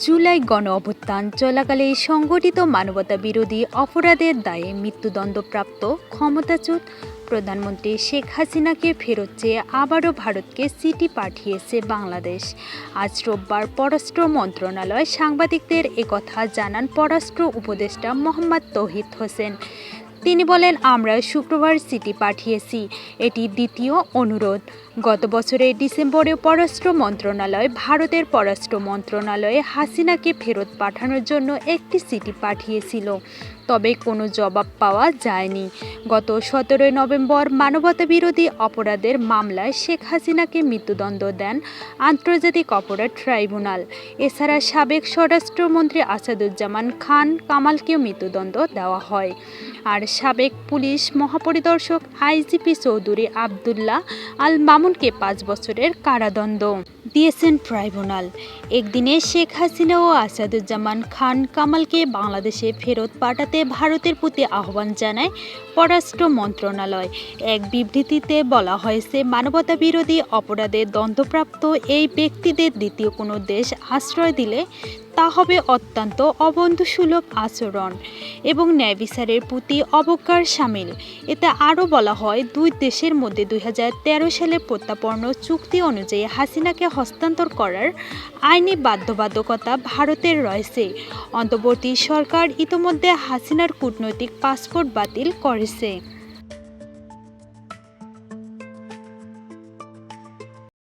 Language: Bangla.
জুলাই গণ অভ্যুত্থান চলাকালে সংগঠিত মানবতা বিরোধী অপরাধের দায়ে মৃত্যুদণ্ডপ্রাপ্ত ক্ষমতাচ্যুত প্রধানমন্ত্রী শেখ হাসিনাকে ফেরত চেয়ে আবারও ভারতকে চিঠি পাঠিয়েছে বাংলাদেশ। আজ রোববার পররাষ্ট্র মন্ত্রণালয় সাংবাদিকদের একথা জানান পররাষ্ট্র উপদেষ্টা মোহাম্মদ তৌহিদ হোসেন। তিনি বলেন, আমরা শুক্রবার চিঠি পাঠিয়েছি, এটি দ্বিতীয় অনুরোধ। গত বছরের ডিসেম্বরে পররাষ্ট্র মন্ত্রণালয় ভারতের পররাষ্ট্র মন্ত্রণালয়ে হাসিনাকে ফেরত পাঠানোর জন্য একটি চিঠি পাঠিয়েছিল, তবে কোনো জবাব পাওয়া যায়নি। গত 17 নভেম্বর মানবতাবিরোধী অপরাধের মামলায় শেখ হাসিনাকে মৃত্যুদণ্ড দেন আন্তর্জাতিক অপরাধ ট্রাইব্যুনাল। এছাড়া সাবেক স্বরাষ্ট্রমন্ত্রী আসাদুজ্জামান খান কামালকেও মৃত্যুদণ্ড দেওয়া হয়। আর সাবেক পুলিশ মহাপরিদর্শক আইজিপি চৌধুরী আবদুল্লাহ আল মামুনকে 5 বছরের কারাদণ্ড দিয়েছেন ট্রাইব্যুনাল। একদিনে শেখ হাসিনা ও আসাদুজ্জামান খান কামালকে বাংলাদেশে ফেরত পাঠাতে ভারতের প্রতি আহ্বান জানায় পররাষ্ট্র মন্ত্রণালয়। এক বিবৃতিতে বলা হয়েছে, মানবতাবিরোধী অপরাধে দণ্ডপ্রাপ্ত এই ব্যক্তিদের দ্বিতীয় কোনো দেশ আশ্রয় দিলে তা হবে অত্যন্ত অবন্ধুসুলভ আচরণ এবং ন্যায় বিচারের প্রতি অবজ্ঞার শামিল। এতে আরও বলা হয়, দুই দেশের মধ্যে 2013 সালে প্রত্যাপর্ণ চুক্তি অনুযায়ী হাসিনাকে হস্তান্তর করার আইনি বাধ্যবাধকতা ভারতের রয়েছে। অন্তর্বর্তী সরকার ইতোমধ্যে হাসিনার কূটনৈতিক পাসপোর্ট বাতিল করেছে।